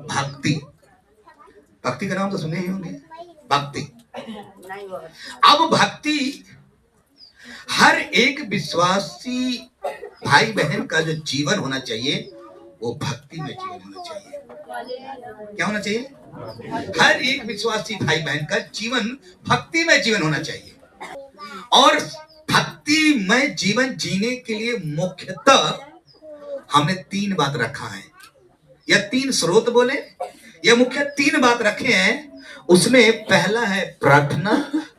भक्ति। भक्ति का नाम तो सुने ही होंगे, भक्ति। अब भक्ति हर एक विश्वासी भाई बहन का जो जीवन होना चाहिए वो भक्ति में जीवन होना चाहिए। क्या होना चाहिए? हर एक विश्वासी भाई बहन का जीवन भक्ति में जीवन होना चाहिए। और भक्ति में जीवन जीने के लिए मुख्यतः हमने 3 बात रखा है, या 3 स्रोत बोले, या मुख्य 3 बात रखे हैं। उसमें पहला है प्रार्थना,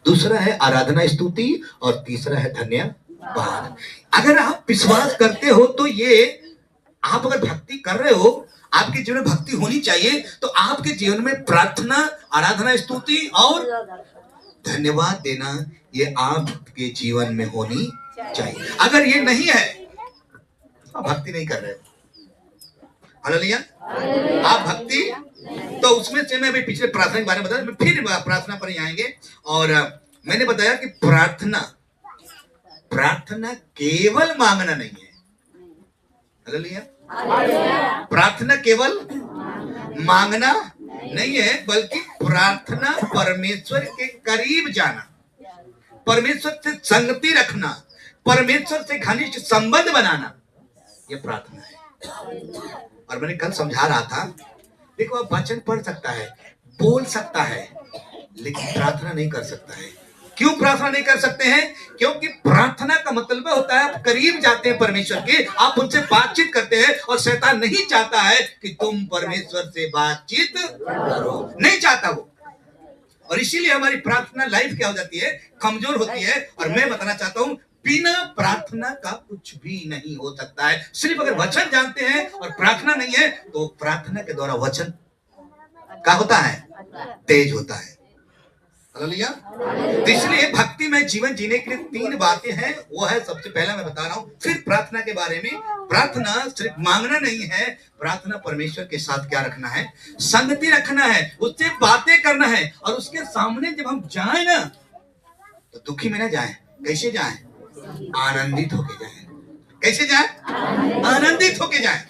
दूसरा है आराधना स्तुति, और तीसरा है धन्यवाद। अगर आप विश्वास करते हो तो ये आप अगर भक्ति कर रहे हो, आपके जीवन में भक्ति होनी चाहिए, तो आपके जीवन में प्रार्थना, आराधना स्तुति और धन्यवाद देना ये आपके जीवन में होनी चाहिए। अगर ये नहीं है तो भक्ति नहीं कर रहे हो। हालेलुया। आप भक्ति, तो उसमें से मैं अभी पिछले प्रार्थना के बारे में बताया, फिर प्रार्थना पर ही आएंगे। और मैंने बताया कि प्रार्थना केवल मांगना नहीं है। हालेलुया। प्रार्थना केवल मांगना नहीं है, बल्कि प्रार्थना परमेश्वर के करीब जाना, परमेश्वर से संगति रखना, परमेश्वर से घनिष्ठ संबंध बनाना, यह प्रार्थना है। और मैंने कल समझा रहा था, देखो आप वचन पढ़ सकता है, बोल सकता है, लेकिन प्रार्थना नहीं कर सकता है। क्यों प्रार्थना नहीं कर सकते हैं? क्योंकि प्रार्थना का मतलब होता है आप करीब जाते हैं परमेश्वर के, आप उनसे बातचीत करते हैं, और शैतान नहीं चाहता है कि तुम परमेश्वर से बातचीत करो, नहीं चाहता वो। और इसीलिए हमारी प्रार्थना लाइफ क्या हो जाती है? कमजोर होती है। और मैं बताना चाहता हूं, बिना प्रार्थना का कुछ भी नहीं हो सकता है। सिर्फ अगर वचन जानते हैं और प्रार्थना नहीं है, तो प्रार्थना के द्वारा वचन क्या होता है? तेज होता है। हालेलुया। तो इसलिए भक्ति में जीवन जीने के लिए 3 बातें हैं। वो है, सबसे पहला मैं बता रहा हूं, फिर प्रार्थना के बारे में। प्रार्थना सिर्फ मांगना नहीं है, प्रार्थना परमेश्वर के साथ क्या रखना है? संगति रखना है, उससे बातें करना है। और उसके सामने जब हम जाए ना, तो दुखी में ना जाए। कैसे जाए? आनंदित होके जाए। कैसे जाए? आनंदित होके जाए।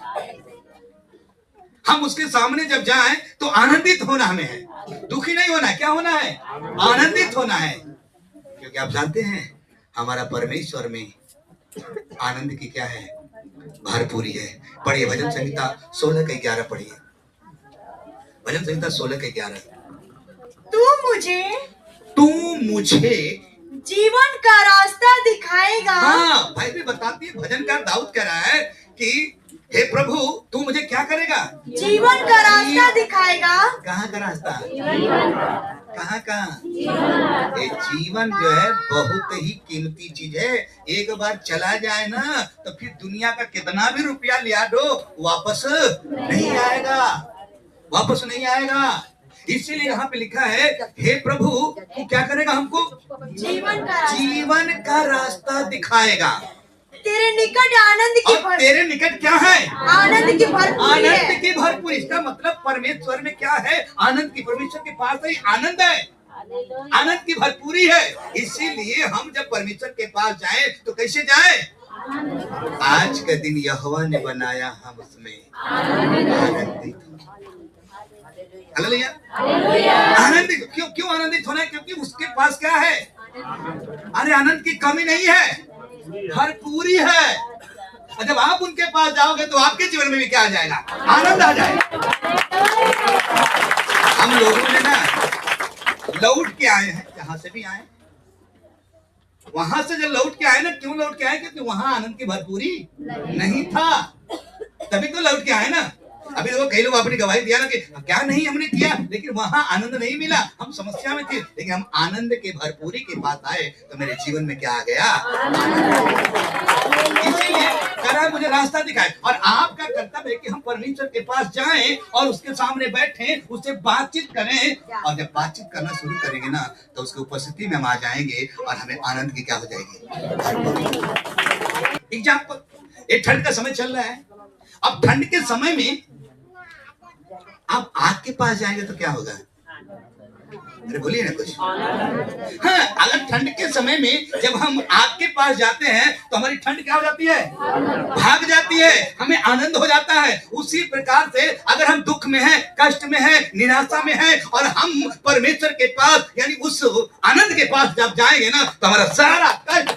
हम उसके सामने जब जाएं तो आनंदित होना हमें है, दुखी नहीं होना है। क्या होना है? आनंदित होना है। क्योंकि आप जानते हैं हमारा परमेश्वर में आनंद की क्या है? भरपूरी है। पढ़िए भजन संहिता 16:11 पढ़िए। भजन संहिता 16:11। तू मुझे जीवन का रास्ता दिखाएगा। हाँ, भाई भी बताती है, भजनकार दाऊद कह रहा है कि हे प्रभु तू मुझे क्या करेगा? जीवन का रास्ता दिखाएगा। कहाँ का रास्ता? कहाँ? ये जीवन जो है बहुत ही कीमती चीज है। एक बार चला जाए ना, तो फिर दुनिया का कितना भी रुपया लिया दो, वापस नहीं आएगा, वापस नहीं आएगा। इसीलिए यहाँ पे लिखा है, हे प्रभु तू क्या करेगा? हमको जीवन का रास्ता दिखाएगा। तेरे निकट आनंद की और तेरे निकट क्या है? आनंद की भरपूरी है। आनंद की भरपूरी। इसका मतलब परमेश्वर में क्या है? आनंद की। परमेश्वर के पास ही आनंद है, आनंद की भरपूरी है। इसीलिए हम जब परमेश्वर के पास जाएं तो कैसे जाएं? आज का दिन यहोवा ने बनाया, हम उसमें आनंदित। हालेलुया। आनंदित क्यों आनंदित होना है? क्योंकि उसके पास क्या है? अरे आनंद की कमी नहीं है, भरपूरी है। और जब आप उनके पास जाओगे तो आपके जीवन में भी क्या आ जाएगा? आनंद आ जाएगा। हम लोगों ने ना लौट के आए हैं, जहां से भी आए, वहां से जब लौट के आए ना, क्यों लौट के आए? क्योंकि वहां आनंद की भरपूरी नहीं था, तभी तो लौट के आए ना। अभी देखो कई लोग अपनी गवाही दिया ना कि क्या नहीं हमने किया, लेकिन वहां आनंद नहीं मिला, हम समस्या में थे, लेकिन हम आनंद के भरपूरी के पास आए तो मेरे जीवन में क्या आ गया? इसीलिए करा मुझे रास्ता दिखाए। और आपका कर्तव्य है कि हम परमेश्वर के पास जाएं और उसके सामने बैठें, उससे बातचीत करें। और जब बातचीत करना शुरू करेंगे ना, तो उसकी उपस्थिति में हम आ जाएंगे और हमें आनंद की क्या हो जाएगी? एग्जाम्पल, ये ठंड का समय चल रहा है। अब ठंड के समय में आप आग के पास जाएंगे तो क्या होगा? अरे बोलिए ना कुछ। हाँ, अगर ठंड के समय में जब हम आग के पास जाते हैं तो हमारी ठंड क्या हो जाती है? भाग जाती है, हमें आनंद हो जाता है। उसी प्रकार से अगर हम दुख में हैं, कष्ट में हैं, निराशा में हैं और हम परमेश्वर के पास यानी उस आनंद के पास जब जाएंगे ना तो हमारा सारा कष्ट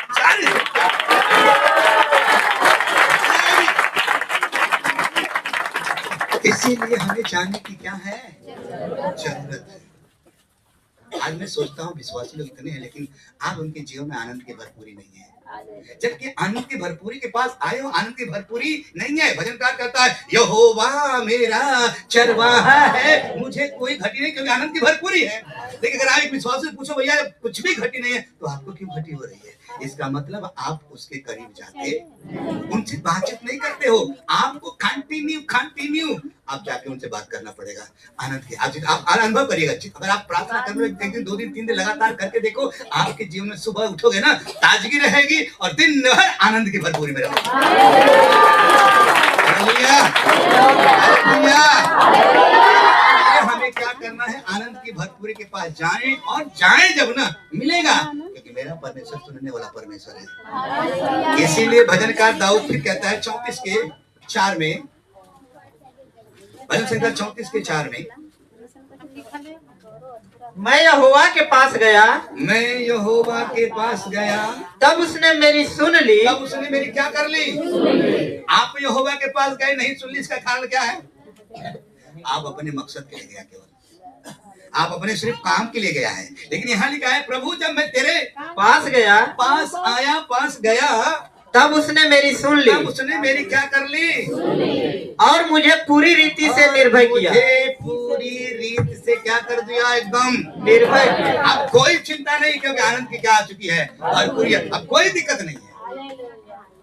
इसीलिए हमें जानने की क्या है जरूरत है। आज मैं सोचता हूँ विश्वासी लोग इतने हैं लेकिन आज उनके जीवन में आनंद की भरपूरी नहीं है, जबकि आनंद की भरपूरी के पास आए हो आनंद की भरपूरी नहीं है। भजनकार कहता है यहोवा मेरा चरवाहा है, मुझे कोई घटी नहीं, क्योंकि आनंद की भरपूरी है। लेकिन अगर आप एक विश्वासी से पूछो भैया कुछ भी घटी नहीं है तो आपको क्यों घटी हो रही है? इसका मतलब आप उसके करीब जाके उनसे बातचीत नहीं करते हो। आपको कंटिन्यू आप जाके उनसे बात करना पड़ेगा आनंद की। आप अनुभव करिएगा। अगर आप प्रार्थना कर रहे हो 2 दिन 3 दिन लगातार करके देखो, आपके जीवन में सुबह उठोगे ना ताजगी रहेगी और दिन भर आनंद की भरपूरी में रहोगे। हमें क्या करना है? आनंद की भरपूरी के पास जाएं और जाएं जब ना मिलेगा, क्योंकि मेरा परमेश्वर सुनने वाला परमेश्वर है। इसीलिए भजनकार दाऊद फिर कहता है 34 के 4 में, भजन संख्या 34 के 4 में, मैं यहोवा के पास गया, मैं यहोवा के पास गया, तब उसने मेरी सुन ली। तब उसने मेरी क्या कर ली? आप यहोवा के पास गए नहीं सुन ली, इसका कारण क्या है? आप अपने मकसद के लिए गया, केवल आप अपने सिर्फ काम के लिए गया है। लेकिन यहाँ लिखा है प्रभु जब मैं तेरे पास गया, पास गया तब उसने मेरी सुन ली, तब उसने मेरी क्या कर ली? और मुझे पूरी रीति से निर्भय किया। मुझे पूरी रीत से क्या कर दिया? एकदम निर्भय किया। अब कोई चिंता नहीं, क्योंकि आनंद की क्या आ चुकी है? भरपूरी। अब कोई दिक्कत नहीं है,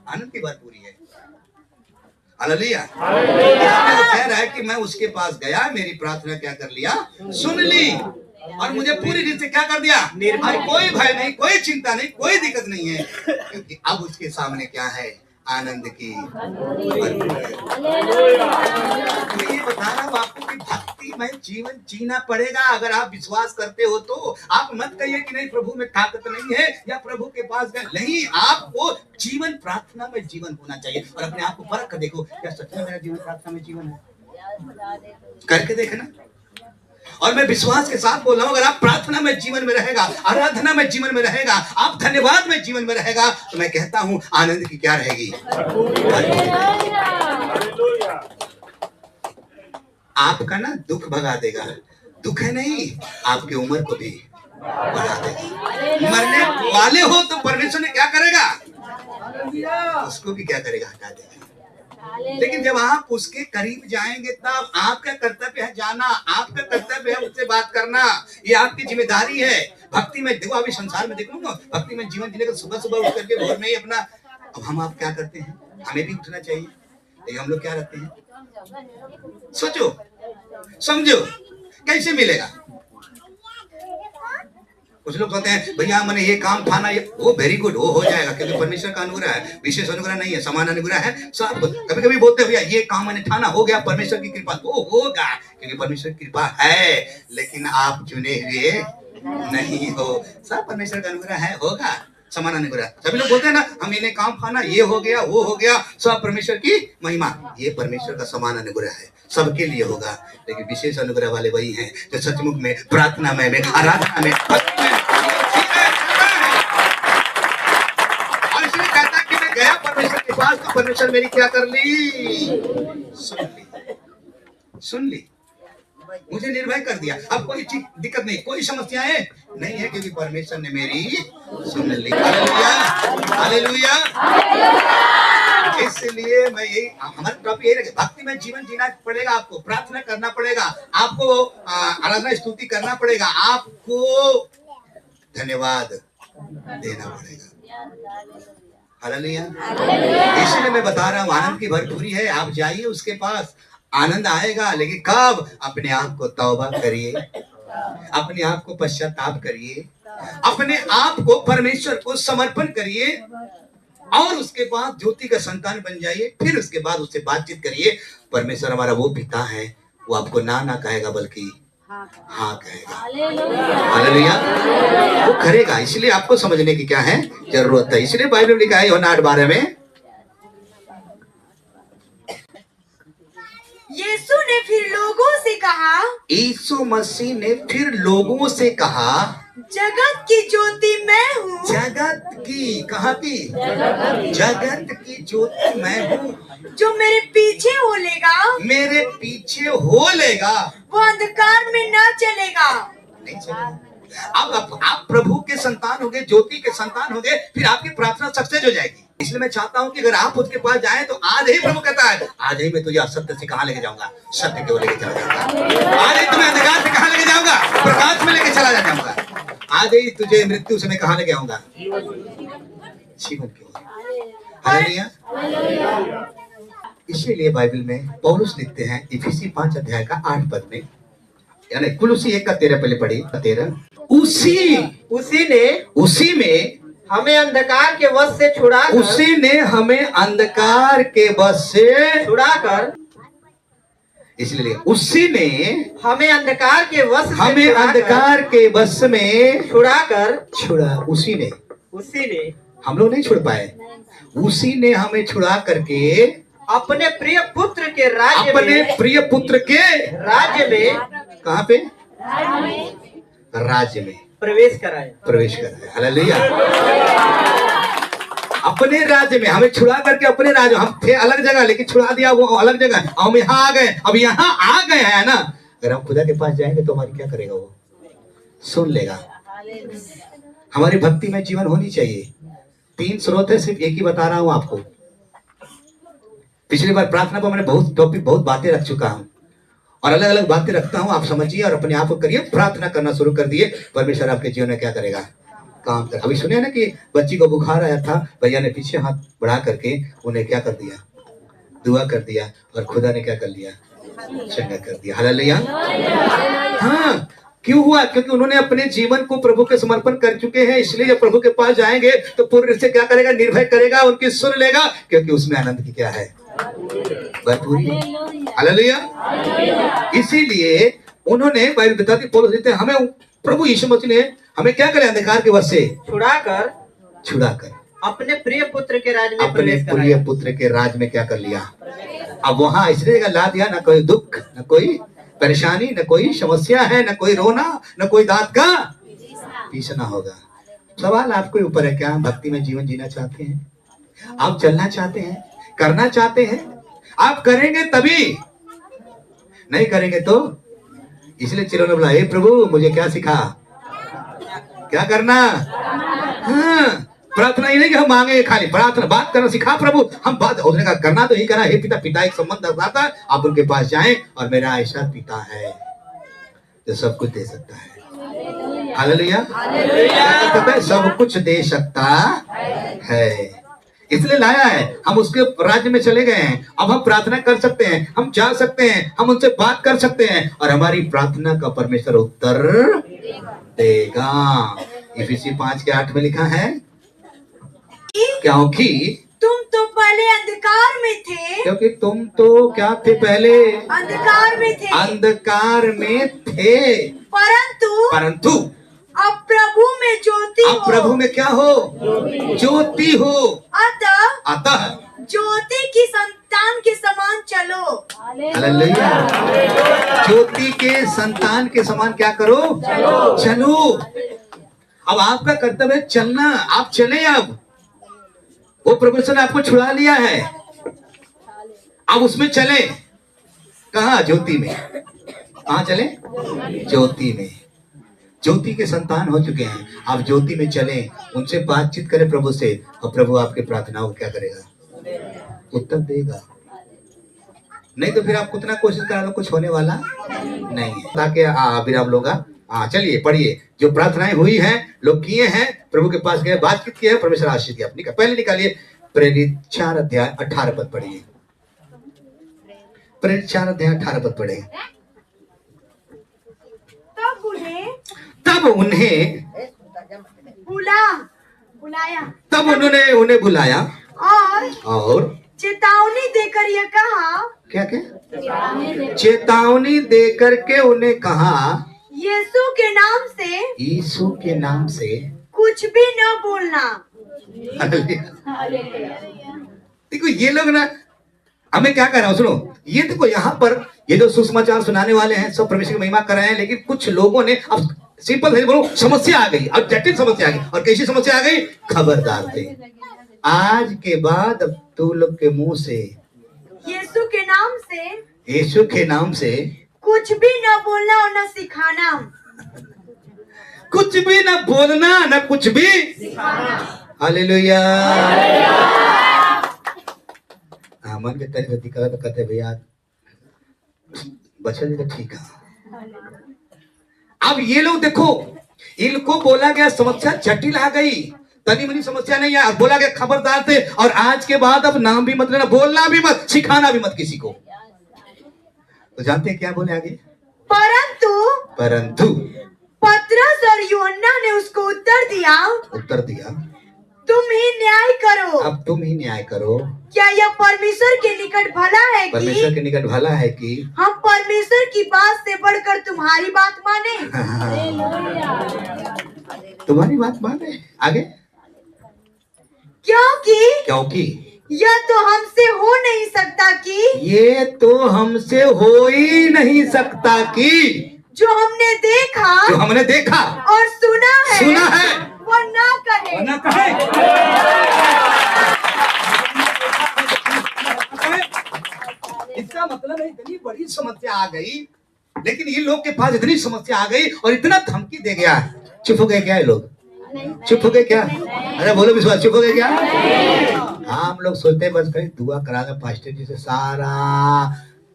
आनंद की भरपूरी है। हालेलुया। इसमें वो कह रहा है कि मैं उसके पास गया, मेरी प्रार्थना क्या कर लिया? सुन ली और मुझे पूरी रीत से क्या कर दिया? निर्भय। कोई भय नहीं, कोई चिंता नहीं, कोई दिक्कत नहीं है, क्योंकि अब उसके सामने क्या है? आनंद की भरपूरी। ये बता रहा हूं आपको कि भक्ति में जीवन जीना पड़ेगा। अगर आप विश्वास करते हो तो आप मत कहिए कि नहीं प्रभु में ताकत नहीं है या प्रभु के पास गए नहीं। आपको जीवन प्रार्थना में जीवन होना चाहिए और अपने आप को परख कर देखो, क्या सच में मेरा जीवन प्रार्थना में जीवन है? करके देखना। और मैं विश्वास के साथ बोल रहा हूं, अगर आप प्रार्थना में जीवन में रहेगा, आराधना में जीवन में रहेगा, आप धन्यवाद में जीवन में रहेगा, तो मैं कहता हूं आनंद की क्या रहेगी? आपका ना दुख भगा देगा। दुख है नहीं, आपकी उम्र को भी बढ़ा देगा। मरने वाले हो तो परमेश्वर ने क्या करेगा? उसको भी क्या करेगा? हटा देगा। लेकिन जब आप उसके करीब जाएंगे तब आपका कर्तव्य है जाना, आपका कर्तव्य है उससे बात करना, ये आपकी जिम्मेदारी है। भक्ति में देखो, अभी संसार में देखो ना, भक्ति में जीवन जीने का सुबह सुबह उठ करके भोर में ही अपना, अब हम आप क्या करते हैं? हमें भी उठना चाहिए, लेकिन हम लोग क्या रहते हैं? सोचो समझो कैसे मिलेगा? कुछ लोग कहते हैं भैया मैंने ये काम था ना, ये वो वेरी गुड, वो हो जाएगा, क्योंकि परमेश्वर का अनुग्रह है, विशेष अनुग्रह नहीं है, समान अनुग्रह है। सब कभी कभी बोलते हैं भैया ये काम मैंने ठाना, हो गया, परमेश्वर की कृपा, वो होगा, क्योंकि परमेश्वर की कृपा है, लेकिन आप चुने हुए नहीं हो। सब परमेश्वर का अनुग्रह है, होगा, समान अनुग्रह। सभी लोग बोलते हैं ना हम इन्हें काम खाना, ये हो गया, वो हो गया, सब परमेश्वर की महिमा। ये परमेश्वर का समान अनुग्रह है, सबके लिए होगा, लेकिन विशेष अनुग्रह वाले वही हैं जो सचमुच में प्रार्थना में आराधना में और इसलिए कहता कि मैं गया परमेश्वर के पास तो परमेश्वर मेरी क्या कर ली? सुन ली, मुझे निर्भय कर दिया। अब कोई दिक्कत नहीं, कोई समस्याएं नहीं है, क्योंकि परमेश्वर ने मेरी सुन ली। Hallelujah, hallelujah. इसलिए मैं यही, हमारा टॉपिक यही रखे, भक्ति में जीवन जीना पड़ेगा, आपको प्रार्थना करना पड़ेगा, आपको आराधना स्तुति करना पड़ेगा, आपको धन्यवाद देना पड़ेगा। हालेलुया। इसलिए मैं बता रहा हूँ आनंद की भरपूरी है। आप जाइए उसके पास, आनंद आएगा, लेकिन कब? अपने आप को तौबा करिए, अपने आप को पश्चाताप करिए, अपने आप को परमेश्वर को समर्पण करिए और उसके बाद ज्योति का संतान बन जाइए। फिर उसके बाद उससे बातचीत करिए। परमेश्वर हमारा वो पिता है, वो आपको ना कहेगा बल्कि हाँ कहेगा। हालेलुया। वो करेगा, इसलिए आपको समझने की क्या है जरूरत है। इसलिए बाइबल में लिखा है यूहन्ना 8:12 में, यीशु ने फिर लोगों से कहा, यीशु मसीह ने फिर लोगों से कहा, जगत की ज्योति मैं हूँ। जगत की, कहाँ की? जगत की ज्योति मैं हूँ। जो मेरे पीछे हो लेगा, मेरे पीछे हो लेगा, वो अंधकार में न चलेगा। नहीं चलेगा। अब आप प्रभु के संतान होंगे, ज्योति के संतान होंगे, फिर आपकी प्रार्थना सक्सेस हो जाएगी। इसलिए मैं चाहता हूं कि अगर आप उसके पास जाएं तो आज ही प्रभु कहता है, आज ही मैं तुझे असत्य से कहां लेके जाऊंगा, सत्य की ओर लेके चला जाऊंगा। आज ही तुम्हें अंधकार से कहां लेके जाऊंगा, प्रकाश में लेके चला जाऊंगा। आज ही तुझे मृत्यु से मैं कहां लेके आऊंगा, जीवन की ओर। हालेलुया। इसीलिए बाइबल में पौलुस लिखते हैं इफिसी 5 अध्याय का 8 पद में, यानी कुलुसी 1 का 13 पहले पढ़ी 13, उसी में हमें अंधकार के वश से छुड़ाकर, उसी ने हमें अंधकार के वश से छुड़ाकर, इसलिए उसी ने हमें अंधकार के वश से हमें छुड़ाकर, अंधकार के वश में छुड़ाकर, छुड़ा। उसी ने, हम लोग नहीं छुड़ पाए, उसी ने हमें छुड़ा करके अपने प्रिय पुत्र के राज्य अपने में, प्रिय पुत्र के राज्य में, कहाँ पे? राज्य में प्रवेश कराया। प्रवेश कर रहे। हालेलुया। अपने राज्य में हमें छुड़ा करके, अपने राज्य, हम थे अलग जगह लेकिन छुड़ा दिया वो अलग जगह, हम यहाँ आ गए। अब यहाँ आ गए हैं ना, अगर हम खुदा के पास जाएंगे तो हमारी क्या करेगा, वो सुन लेगा। हमारी भक्ति में जीवन होनी चाहिए। 3 स्रोत है, सिर्फ एक ही बता रहा हूं आपको। पिछली बार प्रार्थना पर मैंने बहुत बातें रख चुका हूं और अलग अलग बातें रखता हूं, आप समझिए और अपने आप को करिए। प्रार्थना करना शुरू कर दिए, परमेश्वर आपके जीवन में क्या करेगा, काम कर। अभी सुनिए ना कि बच्ची को बुखार आया था, भैया ने पीछे हाथ बढ़ा करके उन्हें क्या कर दिया, दुआ कर दिया, और खुदा ने क्या कर लिया, चंगा कर दिया। हालेलुया। हाँ, क्यों हुआ? क्योंकि उन्होंने अपने जीवन को प्रभु के समर्पण कर चुके हैं। इसलिए जब प्रभु के पास जाएंगे तो पूर्ण से क्या करेगा, निर्भय करेगा, उनकी सुन लेगा, क्योंकि उसमें आनंद की क्या है, भरपूरी। हालेलुया। इसीलिए उन्होंने बाइबल बताती, पौलुस कहते हैं हमें प्रभु यीशु मसीह ने हमें क्या करे, अंधकार के वश से छुड़ाकर अपने प्रिय पुत्र के राज्य में अपने प्रवेश कराया। प्रिय पुत्र के राज में क्या कर लिया। अब वहां इसलिए जगह ला दिया, ना कोई दुख, ना कोई परेशानी, न कोई समस्या है, न कोई रोना, न कोई दांत का पीसना होगा। सवाल आपके ऊपर है, क्या हम भक्ति में जीवन जीना चाहते हैं? आप चलना चाहते हैं, करना चाहते हैं? आप करेंगे तभी, नहीं करेंगे तो। इसलिए चिल्लो ने बोला, हे प्रभु मुझे क्या सिखा, क्या करना। हाँ, प्रार्थना ही नहीं कि हम मांगे, खाली प्रार्थना, बात करना सिखा प्रभु। हम बात, उसने कहा करना तो ही करना। हे पिता, पिता एक संबंध रखता, आप उनके पास जाएं, और मेरा ऐसा पिता है जो सब कुछ दे सकता है। हालेलुया। सब कुछ दे सकता है, इसलिए लाया है। हम उसके राज्य में चले गए हैं, अब हम प्रार्थना कर सकते हैं, हम जा सकते हैं, हम उनसे बात कर सकते हैं, और हमारी प्रार्थना का परमेश्वर उत्तर देगा। इफिसी 5 के 8 में लिखा है, क्योंकि तुम तो पहले अंधकार में थे, क्योंकि तुम तो क्या थे, पहले अंधकार में थे, अंधकार में थे, परंतु अब प्रभु में ज्योति अब हो। प्रभु में क्या हो, ज्योति हो। अतः ज्योति की संतान के समान चलो। हालेलुया। ज्योति के संतान के समान क्या करो, चलो। अब आपका कर्तव्य है चलना, आप चले। अब वो परमेश्वर ने आपको छुड़ा लिया है, अब उसमें चले। कहा, ज्योति में। कहा चले, ज्योति में। ज्योति के संतान हो चुके हैं, आप ज्योति में चले, उनसे बातचीत करें प्रभु से, और प्रभु आपके प्रार्थनाओं को क्या करेगा, उत्तर देगा। नहीं तो फिर आप कितना कोशिश करा लो, कुछ होने वाला नहीं है। ताकि विराम लोगा। चलिए पढ़िए, जो प्रार्थनाएं हुई हैं, लोग किए हैं, प्रभु के पास गए, बातचीत किए हैं, परमेश्वर आशीष दिया। पहले निकालिए प्रेरित 4 अध्याय 18 पद पढ़िए। प्रेरित 4 अध्याय 18 पद पढ़े। तब उन्हें बुलाया, तब उन्होंने उन्हें बुलाया और और चेतावनी देकर यह कहा, क्या क्या चेतावनी दे करके उन्हें कहा यीशु के नाम से यीशु के नाम से कुछ भी न बोलना। देखो ये लोग ना हमें क्या कर रहा हूं, सुनो ये देखो यहाँ पर ये जो सुसमाचार सुनाने वाले हैं सब परमेश्वर की महिमा कर रहे हैं, लेकिन कुछ लोगों ने अब सिंपल है बोलो समस्या आ गई और जटिल समस्या आ गई। और कैसी समस्या आ गई? खबरदार थे आज के बाद अब तू लोग के मुंह से यीशु के नाम से यीशु के नाम से कुछ भी न बोलना और न सिखाना। कुछ भी न बोलना न कुछ भी हालेलुया। मन के तरीके दिखा तो कहते भैया बचन तो ठीक है। अब ये लोग देखो इनको बोला गया समस्या जटिल आ गई, तनी मनी समस्या नहीं है। बोला गया खबरदार थे और आज के बाद अब नाम भी मत लेना, बोलना भी मत, सिखाना भी मत किसी को। तो जानते हैं क्या बोले आगे? परंतु पतरस और यूहन्ना ने उसको उत्तर दिया तुम ही न्याय करो। अब तुम ही न्याय करो। क्या यह परमेश्वर के निकट भला है परमेश्वर के निकट भला है कि हम परमेश्वर की बात से बढ़कर तुम्हारी बात माने? तुम्हारी बात माने। आगे क्योंकि यह तो हमसे हो नहीं सकता कि ये तो हमसे हो ही नहीं सकता कि जो हमने देखा और सुना है वो ना कहे। इसका मतलब है इतनी बड़ी समस्या आ गई, लेकिन ये लोग के पास इतनी समस्या आ गई और इतना धमकी दे गया। चुप हो गए क्या ये लोग? चुप हो गए क्या? अरे बोलो विश्वास, चुप हो गए क्या? हाँ हम लोग सोचते बस कहीं दुआ करा दे पास्टर जी से सारा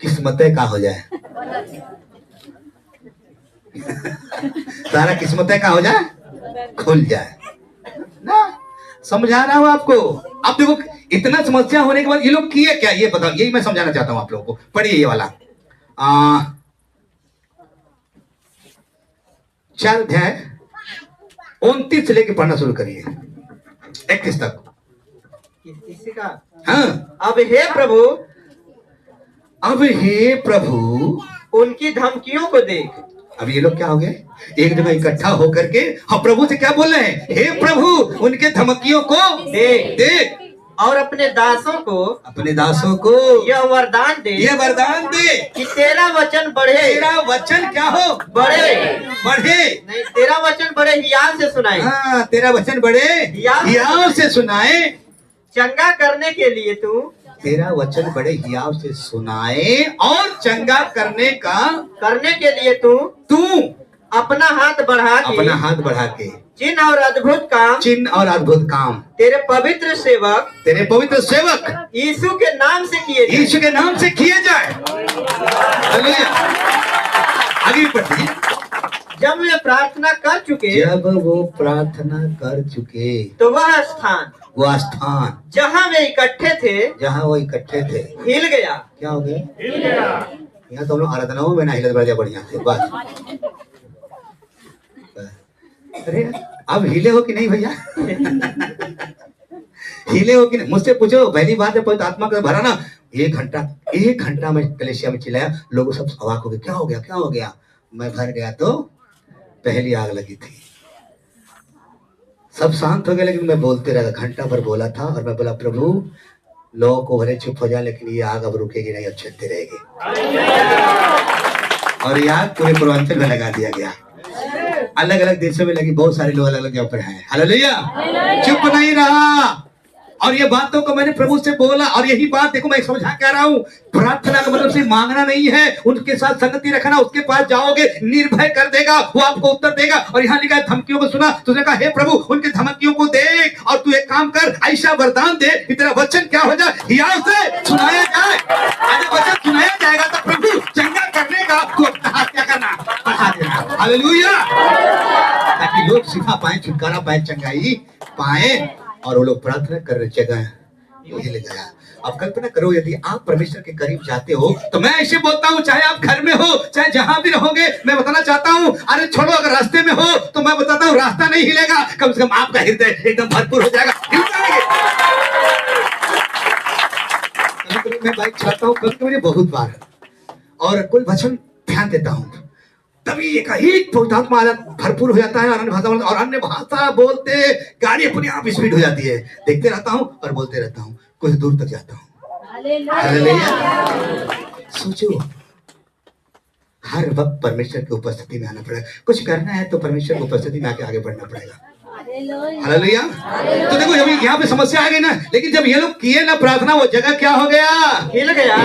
किस्मतें का हो जाए सारा किस्मतें का हो जाए, खुल जाए ना। समझा रहा हूं आपको। अब देखो इतना समस्या होने के बाद ये लोग किए क्या, ये बताओ, यही मैं समझाना चाहता हूं आप लोगों को। पढ़िए ये वाला 4 अध्याय 29 से लेके पढ़ना शुरू करिए 31 तक। किसी का हाँ अब हे प्रभु उनकी धमकियों को देख। अब ये लोग क्या हो गए? एक जगह इकट्ठा होकर के हम प्रभु से क्या बोल रहे हैं? हे प्रभु उनके धमकियों को देख और अपने दासों को यह वरदान दे कि तेरा वचन क्या हो? बढ़े नहीं, तेरा वचन बड़े हियाव से सुनाए। हाँ तेरा वचन बड़े हियाव से सुनाए। चंगा करने के लिए तेरा वचन बड़े हियाव से सुनाए और चंगा करने के लिए तू अपना हाथ बढ़ा के चिन्ह और अद्भुत काम तेरे पवित्र सेवक यीशु के नाम से किए जाए। आगे बढ़िए। जब वो प्रार्थना कर चुके तो वह स्थान जहाँ वो इकट्ठे थे हिल गया। क्या हो गया? यहाँ तो हम लोग आराधनाओं में ना हिलत बढ़िया बढ़िया थे बस। अरे अब हिले हो कि नहीं भैया? हिले हो कि नहीं? मुझसे पूछो। पहली बात है पवित्र आत्मा का भरा ना, 1 घंटा में कलेसिया में चिल्लाया, लोग सब अवाक हो गए। क्या हो गया? मैं घर गया तो पहली आग लगी थी, सब शांत हो गए, लेकिन मैं बोलते रहा। घंटा भर बोला था और मैं बोला प्रभु लोगों को भले चुप हो जाए, लेकिन ये आग अब रुकेगी नहीं, अब चलती रहेगी। और ये आग पूरे पूर्वांचल में लगा दिया गया, अलग अलग देशों में लगी, बहुत सारे लोग अलग अलग जगह पर हैं। हालेलुया। चुप नहीं रहा और ये बातों को मैंने प्रभु से बोला। और यही बात देखो मैं समझा कह रहा हूँ, प्रार्थना का मतलब सिर्फ मांगना नहीं है, उनके साथ संगति रखना। उसके पास जाओगे निर्भय कर देगा, वो आपको उत्तर देगा। और यहाँ लिखा है धमकियों को सुना, तुझने कहा हे प्रभु उनके धमकियों को देख और तू एक काम कर, ऐसा वरदान दे कि तेरा वचन क्या हो जाए? हियाव से सुनाया जाए। अगर वचन सुनाया जाएगा तो प्रभु चंगा करने का तू अपना हाथ क्या करना? बढ़ा देना। हालेलुया। ताकि लोग सीखा पाए, छुटकारा पाए, चंगाई पाए और वो लोग प्रार्थना कर रहे जगह हिल गया। अब कल्पना करो यदि आप परमेश्वर के करीब जाते हो तो मैं ऐसे बोलता हूँ, चाहे आप घर में हो चाहे जहां भी रहोगे, मैं बताना चाहता हूँ, अरे छोड़ो अगर रास्ते में हो तो मैं बताता हूँ रास्ता नहीं हिलेगा, कम से कम आपका हृदय एकदम भरपूर हो जाएगा। हिल जाएंगे। मैं बाइक चलाता हूँ कभी कभी बहुत बार, और कोई वचन ध्यान देता हूँ, तभी एक ही पवित्रात्मा भरपूर हो जाता है, और अन्य भाषा बोलते गाड़ी अपने आप स्पीड हो जाती है। देखते रहता हूँ और बोलते रहता हूँ, कुछ दूर तक जाता हूँ। सोचो, हर वक्त परमेश्वर की उपस्थिति में आना पड़ेगा। कुछ करना है तो परमेश्वर की उपस्थिति में आगे बढ़ना पड़ेगा। हालेलुया। तो देखो, जब यहाँ पे समस्या आ गई ना, लेकिन जब ये लोग किए ना प्रार्थना, वो जगह क्या हो गया? हिल गया।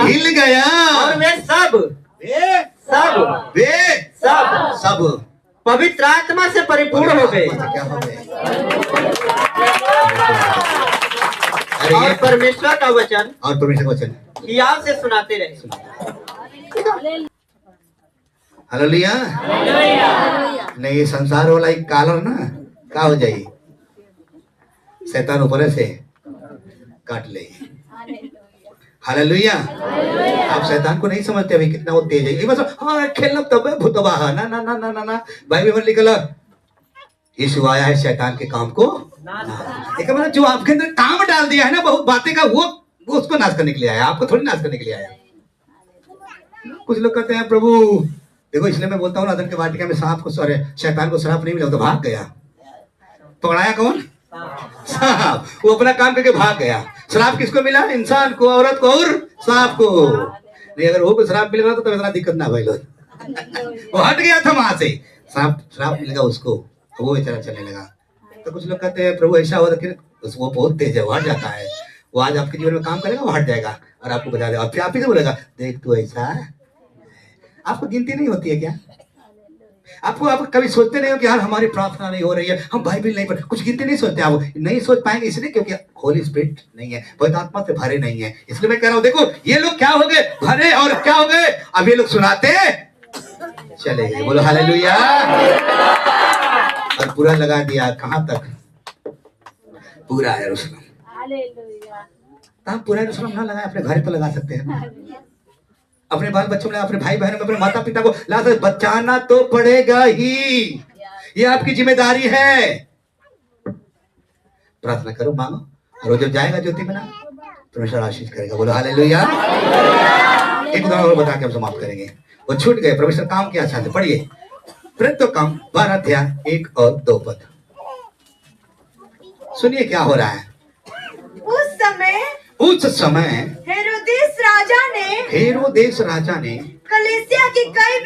और वे सब पवित्र आत्मा से परिपूर्ण हो गए। क्या हो गए? और परमेश्वर का वचन हियाव से सुनाते रहे। हालेलुया। नहीं, ये संसार वाला एक कालर ना क्या हो जाए, शैतान ऊपर से काट ले। हालेलुया। आप शैतान को नहीं समझते अभी कितना वो तेज है। ये बस हाँ खेलना तब है भूतवा है ना ना ना ना ना ना। बाइबल में लिखा यीशु आया है शैतान के काम को एक मतलब जो आपके अंदर काम डाल दिया है ना बहुत बातें का, वो उसको नाश करने के लिए आया, आपको थोड़ी नाश करने के लिए आया। कुछ लोग कहते हैं प्रभु देखो, इसलिए मैं बोलता हूँ अदन के वाटिका में सांप को शैतान को श्राप नहीं मिला तो भाग गया। पकड़ाया कौन? सांप। वो अपना काम करके भाग गया। श्राप किसको मिला? इंसान को, औरत को और सांप को। नहीं, अगर वो को श्राप मिलेगा तो इतना दिक्कत ना भाई लोग। वो हट गया था वहां से, श्राप मिलेगा उसको, वो बेचारा चलने लगा। तो कुछ लोग कहते हैं प्रभु ऐसा हो वो बहुत तेज है, वो हट जाता है। वो आज आपके जीवन में काम करेगा, वो हट जाएगा और आपको बता देगा। फिर आप ही से बोलेगा देख तू ऐसा। आपको गिनती नहीं होती है क्या? आप कभी सोचते नहीं हो कि यार हमारी प्रार्थना नहीं हो रही है, हम बाइबल नहीं पढ़, कुछ गिनती नहीं सोचते। आप नहीं सोच पाएंगे इसलिए क्योंकि होली स्पिरिट नहीं है, पवित्र आत्मा से भरे नहीं है। इसलिए मैं कह रहा हूँ देखो ये लोग क्या हो गए, भरे और क्या हो गए, अब ये लोग सुनाते चले गए। बोलो हालेलुया। और पूरा लगा दिया, कहां तक? पूरा यरूशलेम। पूरा यरूशलेम ना लगाए, अपने घर तो लगा सकते हैं, अपने बाल बच्चों में, अपने भाई बहनों में, अपने माता पिता को ला सकते। बचाना तो पड़ेगा ही, ये आपकी जिम्मेदारी है। प्रार्थना करो, मांगो, और जब जाएगा ज्योति में ना परमेश्वर आशीष करेगा। बोलो हालेलुया। एक उदाहरण और बता के हम समाप्त करेंगे। वो छूट गए, परमेश्वर काम किया चाहते। पढ़िए प्रेरितों का 12 अध्याय 1 और 2 पद। सुनिए क्या हो रहा है। उस समय हेरोदेस राजा ने कलीसिया के कई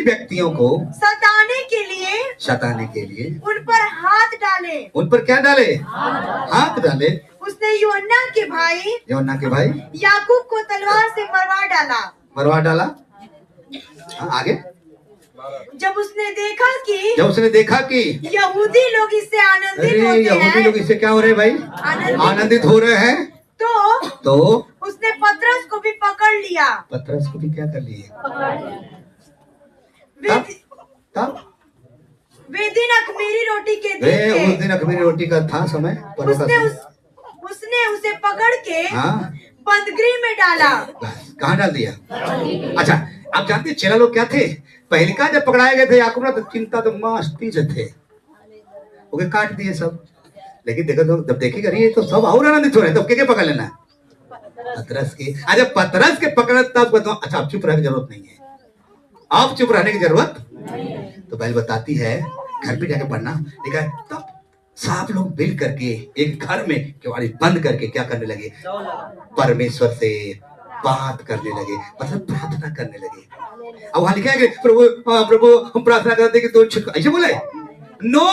व्यक्तियों को सताने के लिए उन पर हाथ डाले। उन पर क्या डाले? हाथ डाले। उसने यूहन्ना के भाई याकूब को तलवार से मरवा डाला। आगे जब उसने देखा कि यहूदी लोग इससे आनंदित होते हैं। यहूदी लोग इससे क्या हो रहे हैं भाई? आनंदित हो रहे हैं। तो उसने पतरस को भी पकड़ लिया। पतरस को भी क्या कर लिए? तब वे दिन अख़मीरी रोटी के दिन थे। थे। उस दिन अख़मीरी रोटी का था समय। उसने उसे पकड़ के बंदगृह में डाला। कहाँ डाल दिया? अच्छा, आप जानते चेला लोग क्या थे? पहले का जब पकड़ाए गए थे याकूब ना, तो चिंता तो मस्ती से थे, ओके काट दिए सब। लेकिन देखो तो जब देखेगा ये तो सब और आनंदित हो रहे हैं, तो क्या पकड़ लेना? पतरस के। अच्छा, पतरस के पकड़ तब बताओ। अच्छा, आप चुप रहने की जरूरत नहीं है, आप चुप रहने की जरूरत तो पहले बताती है, घर पे जाके पढ़ना। ठीक है, तब सब लोग मिल करके एक घर में केवाड़ी बंद करके क्या करने लगे? परमेश्वर से बात करने लगे, मतलब प्रार्थना करने लगे। अब वहां लिखा है कि प्रभु हम प्रार्थना करते कि तो छुटकारा, ऐसे बोले? नो,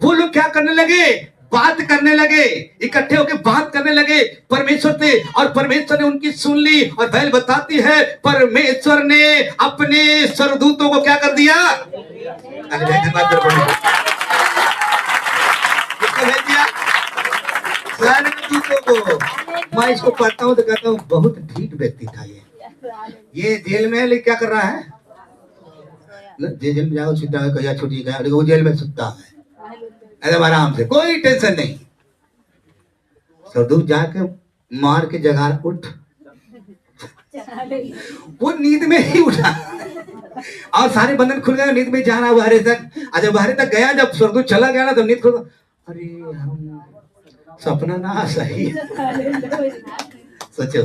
वो लोग क्या करने लगे? बात करने लगे, इकट्ठे होकर बात करने लगे परमेश्वर से, और परमेश्वर ने उनकी सुन ली। और बाइबल बताती है परमेश्वर ने अपने स्वर्गदूतों को क्या कर दिया? भेज दिया स्वर्गदूतों को। मैं इसको पढ़ता हूँ तो कहता हूँ बहुत ठीक व्यक्ति था ये जेल में क्या कर रहा है? जेल में जाओ सीधा है, कहीं छुट्टी गया, वो जेल में सुता है एकदम आराम से, कोई टेंशन नहीं। स्वर्गदूत जाके मार के जगा उठ, वो नींद में ही उठा और सारे बंधन खुल गए, नींद में जा रहा बाहर तक। जब बाहर तक गया, जब स्वर्गदूत चला गया ना, तब नींद खुल, अरे हम सपना ना सही, सोचो,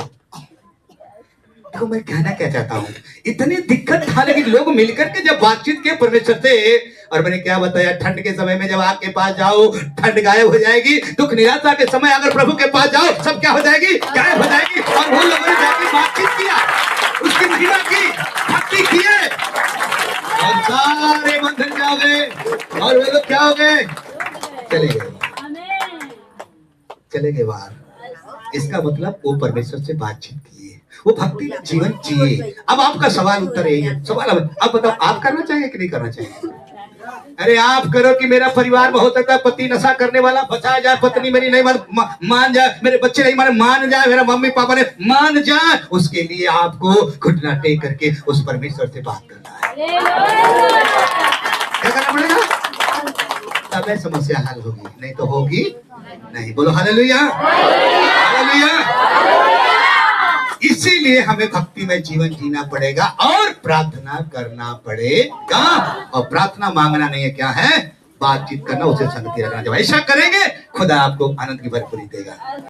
तो मैं कहना क्या चाहता हूँ, इतनी दिक्कत था लेकिन लोग मिलकर के जब बातचीत के परमेश्वर से, और मैंने क्या बताया, ठंड के समय में जब आपके पास जाओ ठंड गायब हो जाएगी, दुख निराशा के समय अगर प्रभु के पास जाओ सब क्या हो जाएगी, गायब हो जाएगी। और वो लोगों ने जाके बातचीत किया, उसकी महिमा की, भक्ति किए, और सारे बंधन क्या हो गए, और वे लोग क्या हो गए, चले गए, चले गए बाहर। इसका मतलब वो परमेश्वर से बातचीत किए, वो भक्ति में जीवन जिए। अब आपका सवाल उत्तर यही है, सवाल अब बताओ, आप करना चाहिए कि नहीं करना चाहिए? अरे आप करो कि मेरा परिवार में हो सकता है पति नशा करने वाला बचा जाए, पत्नी मेरी नहीं मान जाए, मेरे बच्चे नहीं माने मान जाए, मेरा मम्मी पापा ने मान जाए, उसके लिए आपको घुटना टेक करके उस परमेश्वर से बात करना है। क्या करना पड़ेगा? तब समस्या हल होगी, नहीं तो होगी नहीं। बोलो हालेलुया, हालेलुया। इसीलिए हमें भक्ति में जीवन जीना पड़ेगा और प्रार्थना करना पड़ेगा। और प्रार्थना मांगना नहीं है, क्या है? बातचीत करना, उसे संगति रखना। जब ऐसा करेंगे खुदा आपको आनंद की भरपूरी देगा।